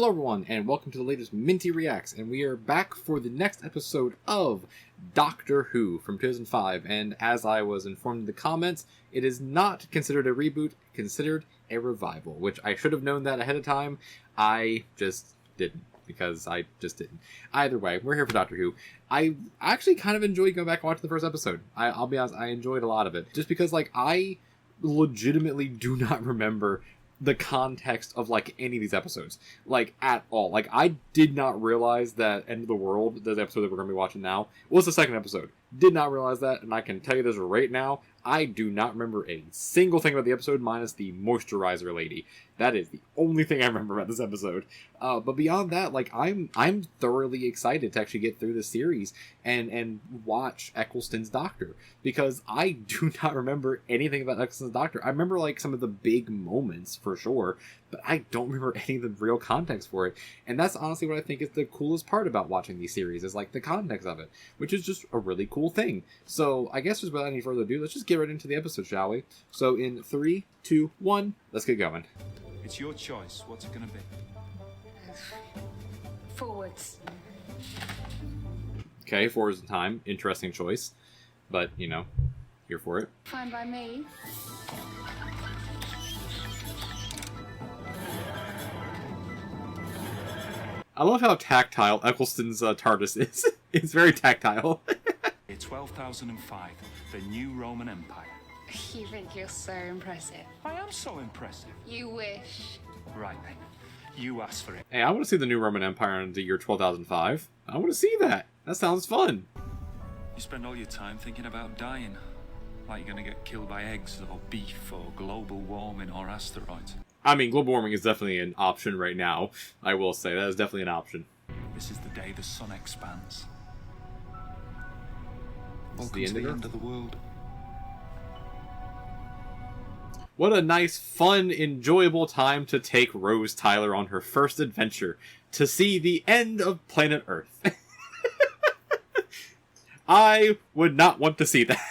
Hello everyone, and welcome to the latest Minty Reacts, and we are back for the next episode of Doctor Who from 2005, and as I was informed in the comments, it is not considered a reboot, considered a revival, which I should have known that ahead of time. I just didn't, because I just didn't. Either way, we're here for Doctor Who. I actually kind of enjoyed going back and watching the first episode. I'll be honest, I enjoyed a lot of it, just because, like, I legitimately do not remember the context of, like, any of these episodes, like, at all. Like, I did not realize that End of the World, the episode that we're going to be watching now, was the second episode. Did not realize that, and I can tell you this right now, I do not remember a single thing about the episode minus the moisturizer lady. That is the only thing I remember about this episode. But beyond that, like, I'm thoroughly excited to actually get through the series and watch Eccleston's Doctor, because I do not remember anything about Eccleston's Doctor. I remember, like, some of the big moments for sure, but I don't remember any of the real context for it. And that's honestly what I think is the coolest part about watching these series, is, like, the context of it, which is just a really cool thing. So I guess just without any further ado, let's just get right into the episode, shall we? So in 3, 2, 1, let's get going. It's your choice. What's it gonna be? Forwards. Okay, forwards in time. Interesting choice. But, you know, here for it. Fine by me. I love how tactile Eccleston's TARDIS is. It's very tactile. It's 12,005, the new Roman Empire. You think you're so impressive. I am so impressive. You wish. Right then, you asked for it. Hey, I want to see the new Roman Empire in the year 12,005. I want to see that. That sounds fun. You spend all your time thinking about dying. Like you're gonna get killed by eggs or beef or global warming or asteroids. I mean, global warming is definitely an option right now. I will say, that is definitely an option. This is the day the sun expands. It's Welcome to the end of the world. What a nice, fun, enjoyable time to take Rose Tyler on her first adventure, to see the end of planet Earth. I would not want to see that.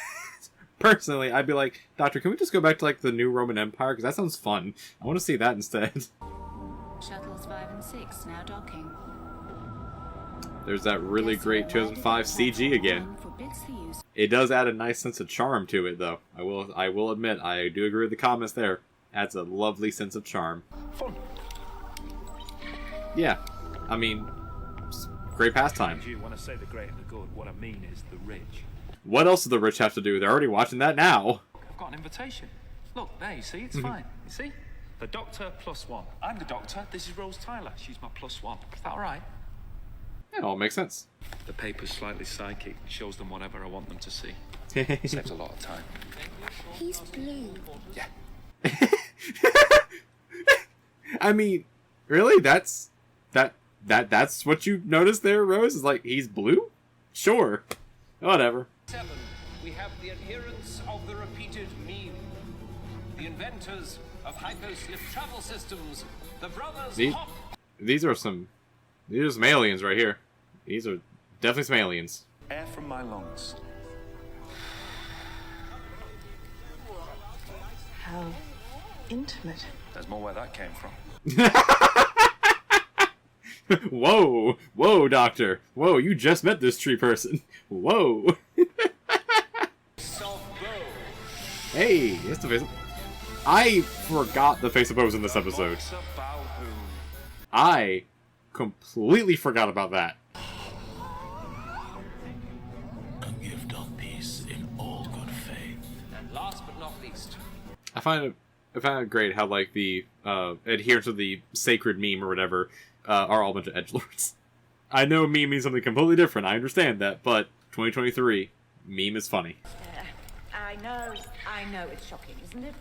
Personally, I'd be like, Doctor, can we just go back to, like, the new Roman Empire? Because that sounds fun. I want to see that instead. Shuttles 5 and 6 now docking. There's that really great 2005 CG again. It does add a nice sense of charm to it, though. I will admit, I do agree with the comments there. Adds a lovely sense of charm. Fun. Yeah, I mean, great pastime. You want to say the great and the good? What I mean is the rich. What else do the rich have to do? They're already watching that now. I've got an invitation. Look, there, you see? It's fine. You see? The Doctor +1. I'm the Doctor. This is Rose Tyler. She's my +1. Is that all right? Yeah, it all makes sense. The paper's slightly psychic. Shows them whatever I want them to see. Saves a lot of time. He's blue. Yeah. I mean, really? That's what you noticed there, Rose? Is like, he's blue? Sure. Whatever. 7. We have the adherents of the repeated meme. The inventors of hyposlip travel systems. The brothers Hop. These are some aliens right here. These are definitely some aliens. Air from my lungs. How intimate. There's more where that came from. Whoa, whoa, Doctor. Whoa, you just met this tree person. Whoa. Hey, it's the face. I forgot the face of Bose in this episode. I completely forgot about that. And give done peace in all good faith. And last but not least. I find it great how, like, the adherents of the sacred meme or whatever are all a bunch of edgelords. I know meme means something completely different. I understand that, but 2023, meme is funny. I know it's shocking, isn't it?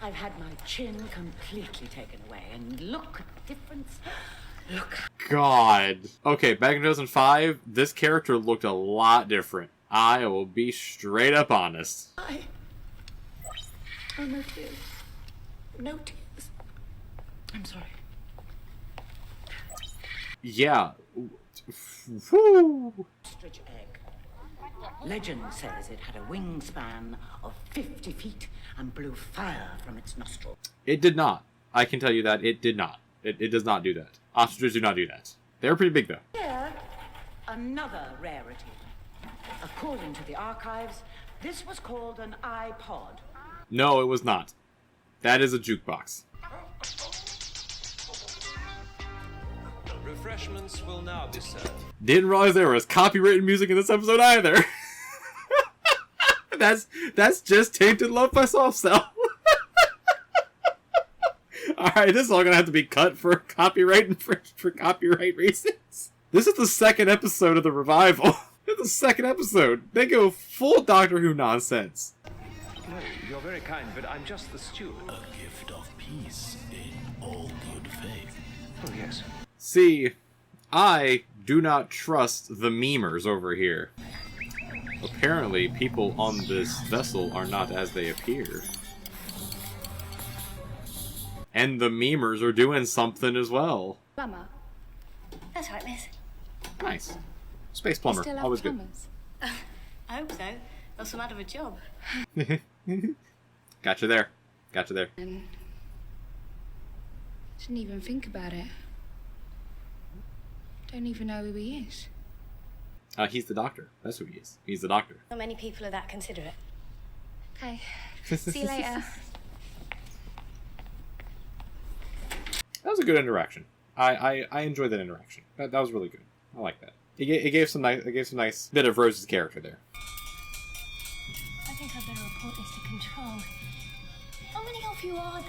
I've had my chin completely taken away, and look at the difference. Look. God. Okay, back in 2005, this character looked a lot different. I will be straight up honest. Oh, no tears. No tears. I'm sorry. Yeah. Whew. Ostrich egg. Legend says it had a wingspan of 50 feet and blew fire from its nostrils. It did not. I can tell you that it did not. It does not do that. Ostriches do not do that. They're pretty big, though. Here, another rarity. According to the archives, this was called an iPod. No, it was not. That is a jukebox. Refreshments will now be served. Didn't realize there was copyrighted music in this episode either. That's just Tainted Love by Soft Cell. Alright, this is all gonna have to be cut for copyright reasons. This is the second episode of the revival. It's the second episode. They go full Doctor Who nonsense. No, you're very kind, but I'm just the steward. A gift of peace in all good faith. Oh, yes. See, I do not trust the memers over here. Apparently, people on this vessel are not as they appear. And the memers are doing something as well. Plumber. That's right, miss. Nice. Space plumber, Still have always good. plumbers. I hope so. Else I'm out of a job. Gotcha there. Gotcha there. And didn't even think about it. Don't even know who he is. He's the doctor. That's who he is. He's the doctor. Not many people are that considerate. Okay. See you later. That was a good interaction. I enjoyed that interaction. That was really good. I like that. It gave some nice bit of Rose's character there. I think I'd better report this to control. How many of you are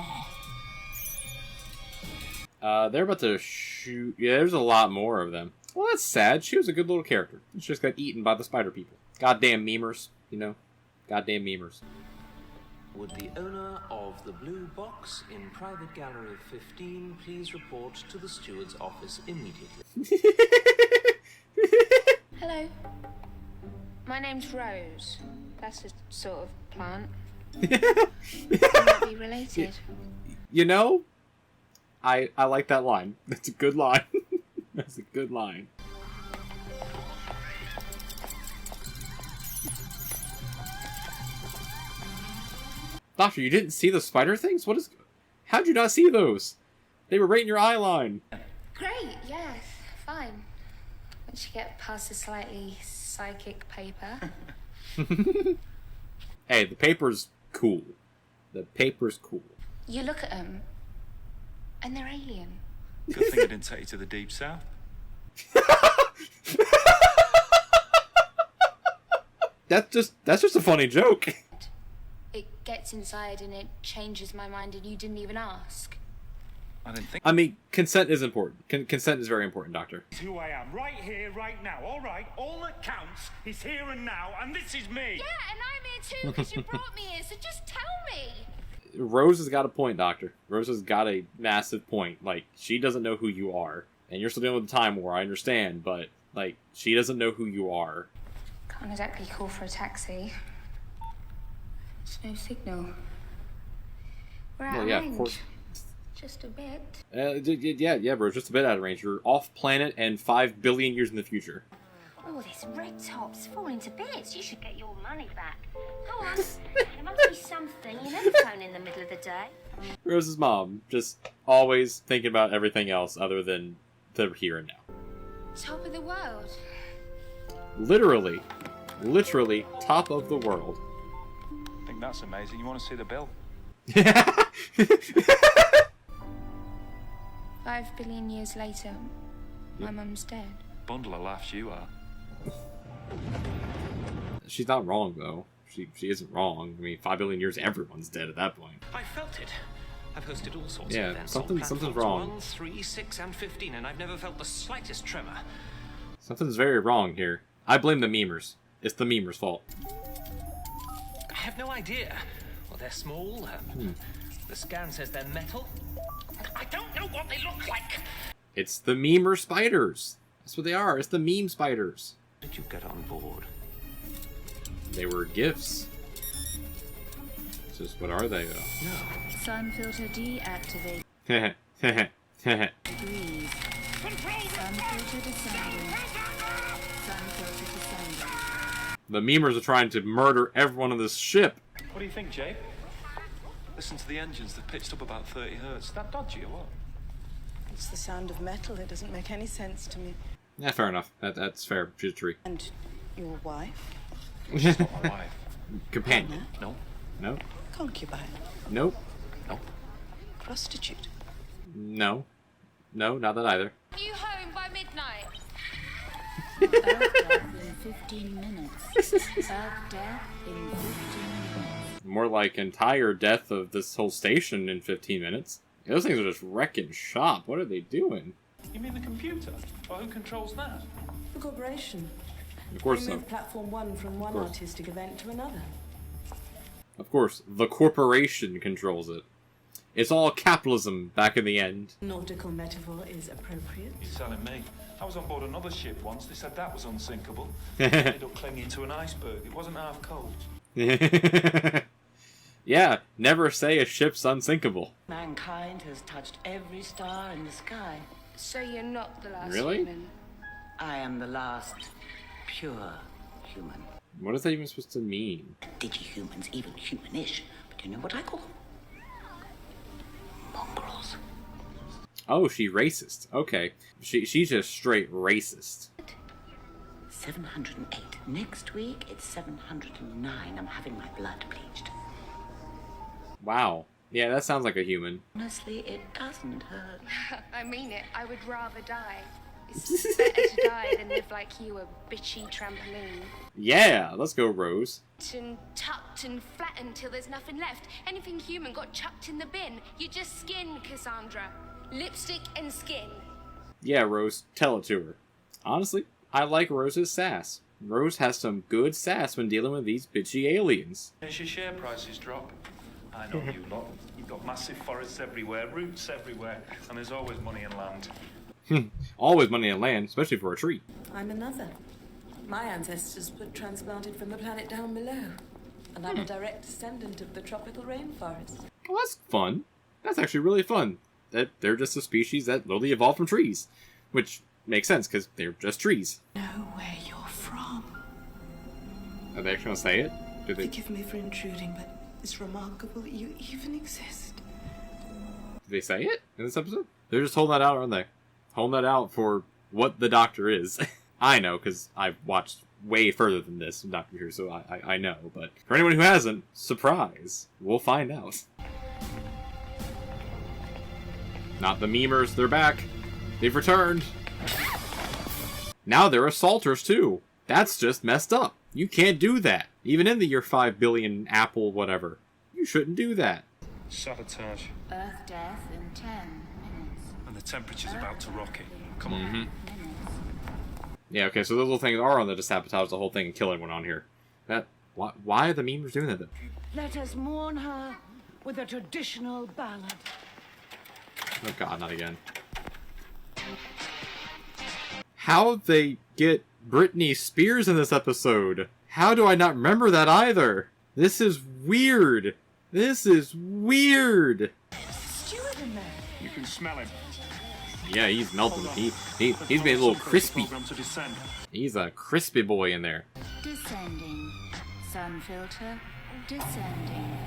there? They're about to shoot. Yeah, there's a lot more of them. Well, that's sad. She was a good little character. She just got eaten by the spider people. Goddamn memers, you know? Goddamn memers. Would the owner of the blue box in private gallery 15 please report to the steward's office immediately? Hello. My name's Rose. That's a sort of plant. We might be related. You know, I like that line. That's a good line. That's a good line. Doctor, you didn't see the spider things? What is... How'd you not see those? They were right in your eye line. Great, yeah, fine. Once you get past the slightly psychic paper. Hey, the paper's cool. The paper's cool. You look at them, and they're alien. Good thing I didn't take you to the deep south. That's just a funny joke. It gets inside and it changes my mind, and you didn't even ask. I didn't think. I mean, consent is important. Consent is very important, Doctor. It's who I am, right here, right now. All right, all that counts is here and now, and this is me. Yeah, and I'm here too, because you brought me here, so just tell me. Rose has got a point, Doctor. Rose has got a massive point. Like, she doesn't know who you are. And you're still dealing with the Time War, I understand, but, like, she doesn't know who you are. Can't exactly call for a taxi. There's no signal. We're out Well, of yeah, range. of course. Just a bit. Yeah, bro, just a bit out of range. You're off planet and 5 billion years in the future. Oh, this red top's falling to bits. You should get your money back. Come on. There must be something. You never phone in the middle of the day. Rose's mom, just always thinking about everything else other than the here and now. Top of the world. Literally, top of the world. I think that's amazing. You want to see the bill? 5 billion years later, my mum's dead. Bundle of laughs you are. She's not wrong, though. She isn't wrong. I mean, 5 billion years, everyone's dead at that point. I felt it. I've hosted all sorts Yeah, of events something's on platforms wrong. 1, 3, 6, and 15, and I've never felt the slightest tremor. Something's very wrong here. I blame the memers. It's the memers' fault. I have no idea. Well, they're small. The scan says they're metal. I don't know what they look like. It's the memer spiders. That's what they are. It's the meme spiders. Did you get on board? They were gifts. It's just, what are they, though? No. Sun filter deactivate. Heh. Breathe. Sun filter descending. Sun filter descending. The memers are trying to murder everyone on this ship. What do you think, Jay? Listen to the engines. They've pitched up about 30 hertz. Is that dodgy or what? It's the sound of metal. It doesn't make any sense to me. Yeah, fair enough. That's fair. She's a tree. And your wife? She's not my wife. Companion. No. No. Concubine? Nope. No. Prostitute? No. No, not that either. You home by midnight? Death in 15 minutes. Death in 15 minutes. More like entire death of this whole station in 15 minutes. Those things are just wrecking shop. What are they doing? You mean the computer? Well, who controls that? The corporation. Of course They so. moved Platform 1 from one course. artistic event to another. Of course, the corporation controls it. It's all capitalism back in the end. Nautical metaphor is appropriate. You're telling me. I was on board another ship once. They said that was unsinkable. It ended up clinging to an iceberg. It wasn't half cold. Yeah, never say a ship's unsinkable. Mankind has touched every star in the sky. So you're not the last Really? human? I am the last pure human. What is that even supposed to mean? Digi-humans, even humanish. But you know what I call them? Mongrels. Oh, she racist. Okay. She's just straight racist. 708. Next week, it's 709. I'm having my blood bleached. Wow. Yeah, that sounds like a human. Honestly, it doesn't hurt. I mean it. I would rather die. It's better to die than live like you, a bitchy trampoline. Yeah, let's go, Rose. And tucked and flattened till there's nothing left. Anything human got chucked in the bin. You just skin, Cassandra. Lipstick and skin. Yeah, Rose, tell it to her. Honestly, I like Rose's sass. Rose has some good sass when dealing with these bitchy aliens. As your share prices drop. I know you lot. You've got massive forests everywhere, roots everywhere, and there's always money in land. Always money in land, especially for a tree. I'm another. My ancestors were transplanted from the planet down below. And I'm a direct descendant of the tropical rainforest. Well, that's fun. That's actually really fun. That they're just a species that literally evolved from trees. Which makes sense, because they're just trees. Know where you're from. Are they actually going to say it? Do they, Forgive me for intruding, but it's remarkable that you even exist. do they say it in this episode? They're just holding that out, aren't they? Holding that out for what the Doctor is. I know, because I've watched way further than this in Doctor Who, so I know. But for anyone who hasn't, surprise. We'll find out. Not the memers, they're back. They've returned. Now they're assaulters, too. That's just messed up. You can't do that. Even in the year 5 billion Apple whatever. You shouldn't do that. Sabotage. Earth death in 10 minutes. And the temperature's about to rocket. Come on. Yeah, okay, so those little things are on there to sabotage the whole thing and kill everyone on here. Why are the memers doing that then? Let us mourn her with a traditional ballad. Oh god, not again. How'd they get Britney Spears in this episode? How do I not remember that either? This is weird. This is weird. Steward in there. You can smell him. Yeah, he's melting. He's being a little crispy. Program to descend. He's a crispy boy in there. Descending. Sun filter. Descending.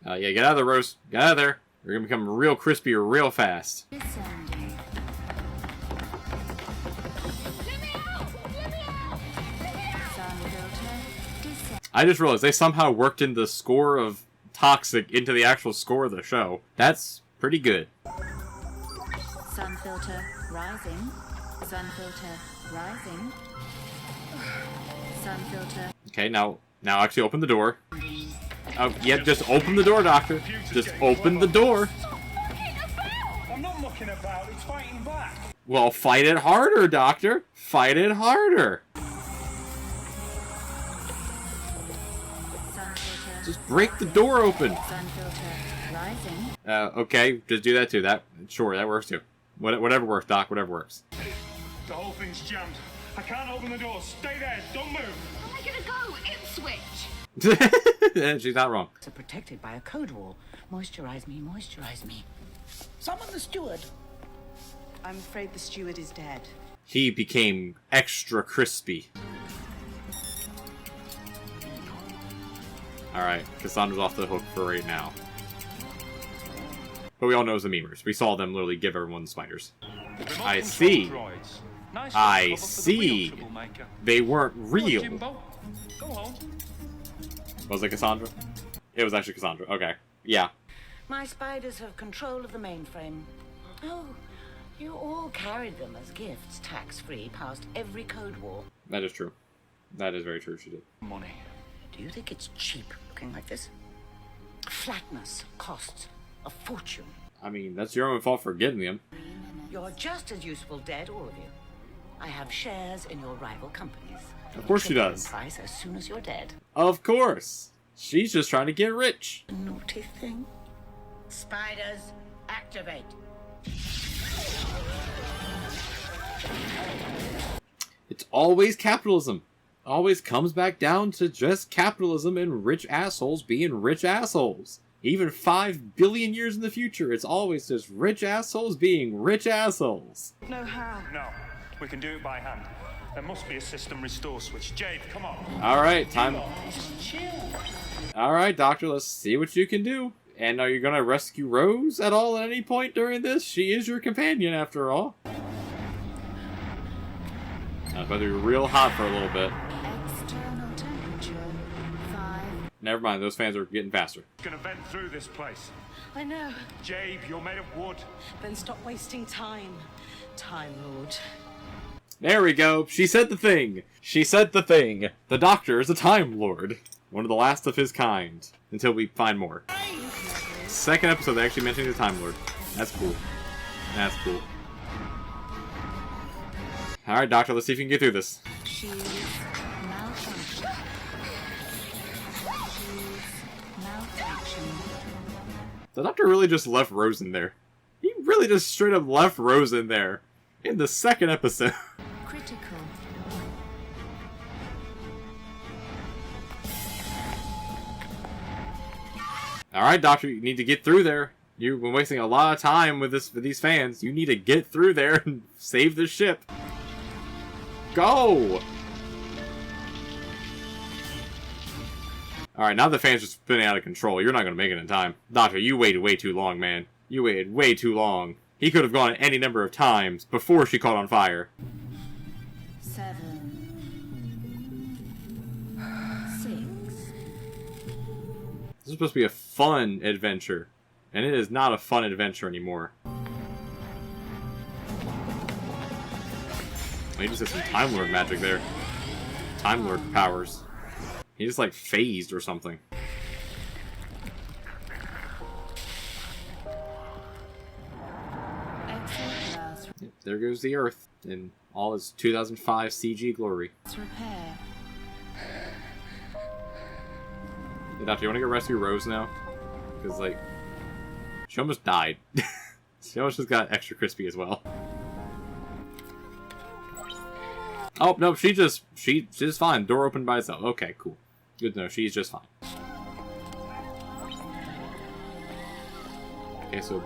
Yeah, get out of there, Rose. Get out of there. We're gonna become real crispy real fast. Descending. Sun filter. Descending. I just realized they somehow worked in the score of Toxic into the actual score of the show. That's pretty good. Sun filter rising. Sun filter rising. Sun filter. Okay, now actually open the door. Oh, yeah, just open the door, Doctor. Just open the door. I'm not mucking about, it's fighting back. Well, fight it harder, Doctor. Fight it harder. Sun filter. Just break the door open. Sun filter rising. Okay, just do that too. Sure, that works too. Whatever works, Doc. Whatever works. The whole thing's jammed. I can't open the door. Stay there. Don't move. Where am I gonna go? Ipswich! She's not wrong. Are protected by a code wall. Moisturize me, moisturize me. Summon the steward. I'm afraid the steward is dead. He became extra crispy. Alright, Cassandra's off the hook for right now. But we all know it was the memers. We saw them literally give everyone spiders. Remote I control see. droids. Nice I cover for the see. real troublemaker. They weren't Come on, real. Jimbo. Go home. Was it Cassandra? It was actually Cassandra. Okay. Yeah. My spiders have control of the mainframe. Oh, you all carried them as gifts, tax-free, past every code war. That is true. That is very true, she did. Money. Do you think it's cheap looking like this? Flatness costs a fortune. I mean, that's your own fault for getting them. You're just as useful dead, all of you. I have shares in your rival companies. Of course she does. Price as soon as you're dead. Of course. She's just trying to get rich. Naughty thing. Spiders, activate. It's always capitalism. Always comes back down to just capitalism and rich assholes being rich assholes. Even 5 billion years in the future, it's always just rich assholes being rich assholes. No how. No, we can do it by hand. There must be a system restore switch. Jade, come on. Alright, time. Just chill. Alright, Doctor, let's see what you can do. And are you gonna rescue Rose at all at any point during this? She is your companion, after all. It's about to be real hot for a little bit. External temperature, 5. Never mind, those fans are getting faster. Gonna vent through this place. I know. Jade, you're made of wood. Then stop wasting time. Time Lord. There we go. She said the thing. She said the thing. The Doctor is a Time Lord. One of the last of his kind. Until we find more. Second episode, they actually mentioned the Time Lord. That's cool. That's cool. Alright, Doctor, let's see if you can get through this. She's malfunction. The Doctor really just left Rose in there. He really just straight up left Rose in there. In the second episode. Critical. Alright, Doctor, you need to get through there. You've been wasting a lot of time with these fans. You need to get through there and save the ship. Go! Alright, now the fans are spinning out of control. You're not going to make it in time. Doctor, you waited way too long, man. You waited way too long. He could have gone any number of times before she caught on fire. 7. 6. This is supposed to be a fun adventure. And it is not a fun adventure anymore. He just has some Time Lord magic there. Time Lord powers. He just like phased or something. Yep, there goes the Earth in all its 2005 CG glory. Repair. Hey, Doctor, you want to go rescue Rose now? Because, like, she almost died. She almost just got extra crispy as well. Oh, no, she's fine. Door opened by itself. Okay, cool. Good to know. She's just fine. Okay, so,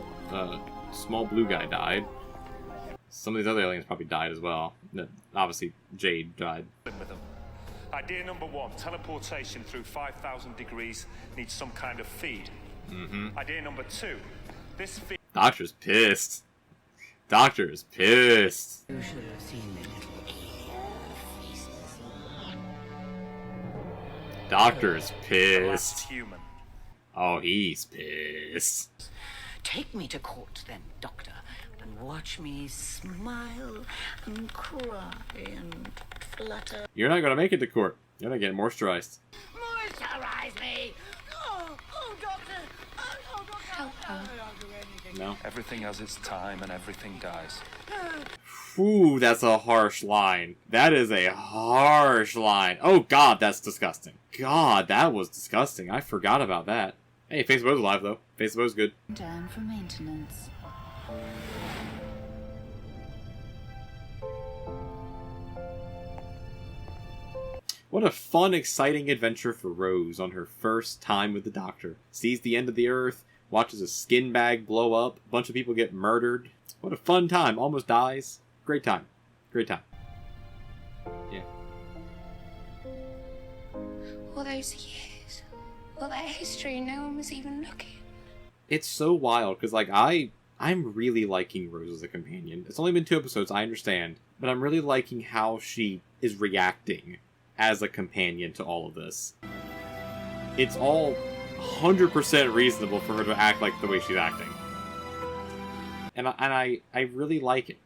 small blue guy died. Some of these other aliens probably died as well. Obviously, Jade died. With them. Idea number 1, teleportation through 5,000 degrees needs some kind of feed. Idea number 2, this feed... Doctor's pissed. Doctor's pissed. You should have seen the little faces. Doctor's the last pissed. human. Oh, he's pissed. Take me to court then, Doctor, and watch me smile and cry and flutter. You're not gonna make it to court. You're not getting moisturized. Moisturize me! Oh, Doctor! Oh, Doctor! I'll do anything. No. Everything has its time and everything dies. Ooh, that's a harsh line. That is a harsh line. Oh god, that's disgusting. God, that was disgusting. I forgot about that. Hey, Facebook's alive though. Facebook's good. Down for maintenance. What a fun, exciting adventure for Rose on her first time with the Doctor. Sees the end of the Earth, watches a skin bag blow up, a bunch of people get murdered. What a fun time. Almost dies. Great time. Great time. Yeah. All those years, all that history, no one was even looking. it's so wild, because, like, I'm really liking Rose as a companion. It's only been 2 episodes, I understand, but I'm really liking how she is reacting as a companion to all of this. It's all 100% reasonable for her to act like the way she's acting. And I really like it.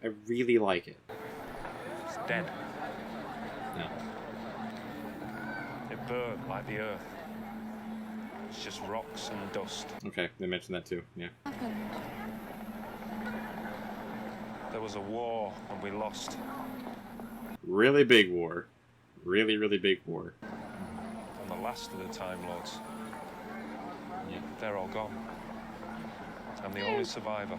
I really like it. It's dead. No. It burned like the earth. It's just rocks and dust. Okay, they mentioned that too, yeah. There was a war and we lost. Really big war. Really, really big war. And the last of the Time Lords. Yeah. They're all gone. I'm the only survivor.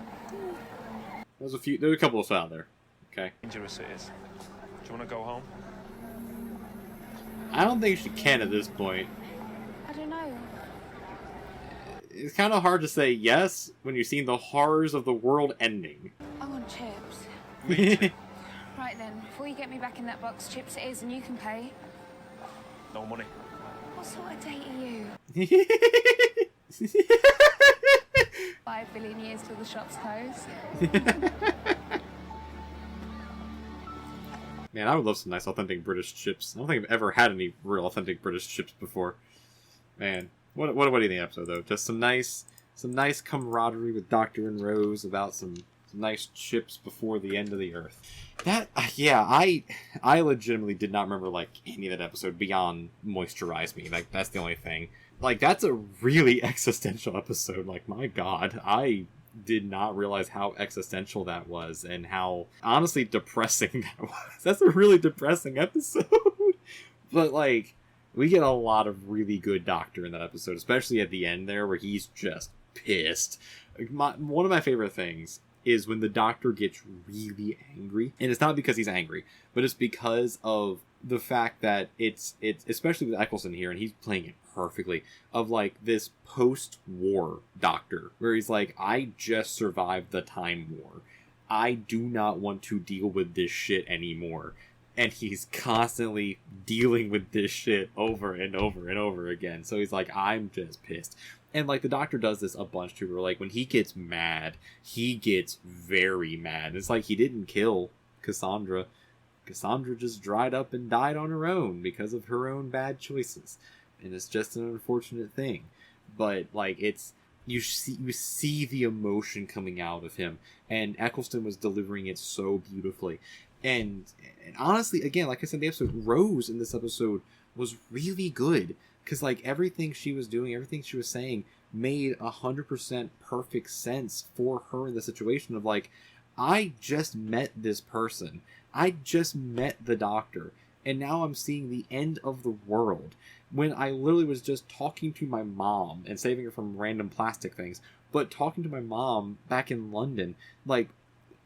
There's a couple of us out there. Okay. Dangerous it is. Do you want to go home? I don't think she can at this point. I don't know. It's kind of hard to say yes when you've seen the horrors of the world ending. I want chips. Me too. Right then, before you get me back in that box, chips it is, and you can pay. No money. What sort of date are you? 5 billion years till the shops close. Man, I would love some nice authentic British chips. I don't think I've ever had any real authentic British chips before. Man, what do you think of the episode though? Just some nice camaraderie with Doctor and Rose about some nice chips before the end of the Earth. That I legitimately did not remember like any of that episode beyond Moisturize Me. Like that's the only thing. Like that's a really existential episode. Like my God, I did not realize how existential that was and how honestly depressing that was. That's a really depressing episode. But like we get a lot of really good Doctor in that episode, especially at the end there where he's just pissed. One of my favorite things is when the Doctor gets really angry, and it's not because he's angry, but it's because of the fact that it's especially with Eccleston here, and he's playing it perfectly, of like this post-war Doctor where he's like, I just survived the Time War, I do not want to deal with this shit anymore. And he's constantly dealing with this shit over and over and over again. So he's like, I'm just pissed. And, like, the Doctor does this a bunch, too, where, like, when he gets mad, he gets very mad. It's like he didn't kill Cassandra. Cassandra just dried up and died on her own because of her own bad choices. And it's just an unfortunate thing. But, like, it's... You see the emotion coming out of him. And Eccleston was delivering it so beautifully. And honestly, again, like I said in the episode, Rose in this episode was really good. Because, like, everything she was doing, everything she was saying made 100% perfect sense for her in the situation of, like, I just met this person. I just met the Doctor. And now I'm seeing the end of the world. When I literally was just talking to my mom and saving her from random plastic things. But talking to my mom back in London, like,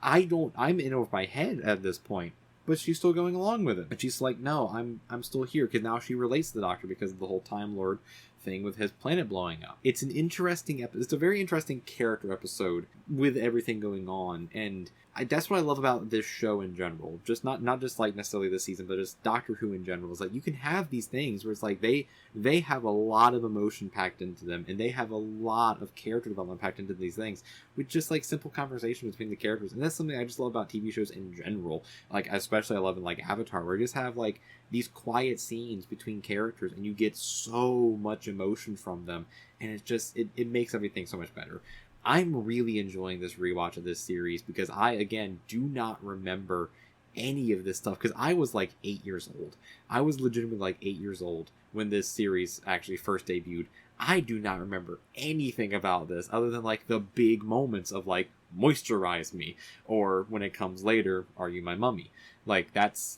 I'm in over my head at this point. But she's still going along with it. And she's like, no, I'm still here. Because now she relates to the Doctor because of the whole Time Lord thing with his planet blowing up. It's an interesting episode. It's a very interesting character episode with everything going on. And that's what I love about this show in general. Just not just like necessarily this season, but just Doctor Who in general. Is like you can have these things where it's like they have a lot of emotion packed into them, and they have a lot of character development packed into these things with just like simple conversation between the characters. And that's something I just love about TV shows in general. Like especially I love in like Avatar, where you just have like these quiet scenes between characters, and you get so much emotion from them, and it just it makes everything so much better. I'm really enjoying this rewatch of this series because I, again, do not remember any of this stuff because I was like 8 years old. I was legitimately like 8 years old when this series actually first debuted. I do not remember anything about this other than like the big moments of like Moisturize Me, or when it comes later, Are You My Mummy? Like that's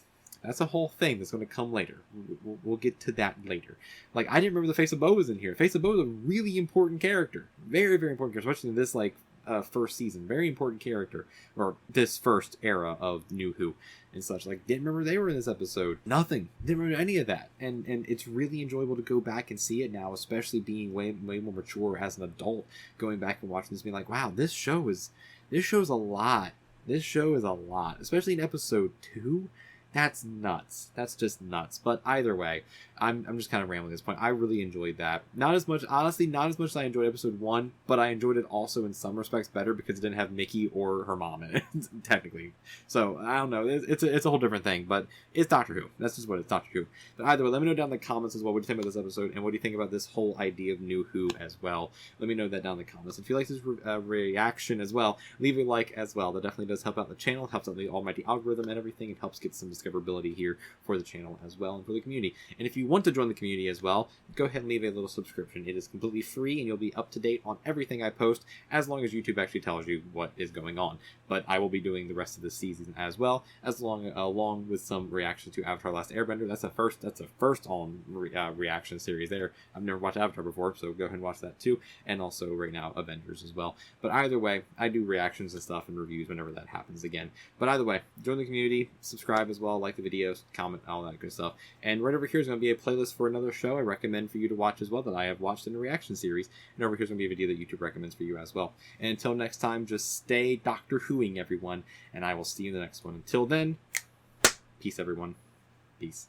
a whole thing that's going to come later. We'll get to that later. Like, I didn't remember the Face of Bo was in here. Face of Bo is a really important character. Very, very important character, especially in this, like, first season. Very important character. Or this first era of New Who and such. Like, didn't remember they were in this episode. Nothing. Didn't remember any of that. And it's really enjoyable to go back and see it now, especially being way more mature as an adult, going back and watching this, being like, wow, this show's a lot. This show is a lot. Especially in episode 2. That's nuts. That's just nuts. But either way, I'm just kind of rambling at this point. I really enjoyed that. Not as much, honestly, not as much as I enjoyed episode 1, but I enjoyed it also in some respects better because it didn't have Mickey or her mom in it, technically. So, I don't know. It's a whole different thing, but it's Doctor Who. That's just what it's, Doctor Who. But either way, let me know down in the comments as well what do you think about this episode, and what do you think about this whole idea of New Who as well. Let me know that down in the comments. If you like this reaction as well, leave a like as well. That definitely does help out the channel. It helps out the almighty algorithm and everything. It helps get some discoverability here for the channel as well and for the community. And if you want to join the community as well, go ahead and leave a little subscription. It is completely free and you'll be up to date on everything I post as long as YouTube actually tells you what is going on. But I will be doing the rest of the season as well, along with some reactions to Avatar: Last Airbender. That's a first on reaction series there. I've never watched Avatar before, so go ahead and watch that too. And also right now Avengers as well. But either way, I do reactions and stuff and reviews whenever that happens again. But either way, join the community, subscribe as well, like the videos, comment, all that good stuff. And right over here is going to be a playlist for another show I recommend for you to watch as well that I have watched in a reaction series. And over here is going to be a video that YouTube recommends for you as well. And until next time, just stay Doctor Whoing, everyone, and I will see you in the next one. Until then, peace, everyone. Peace.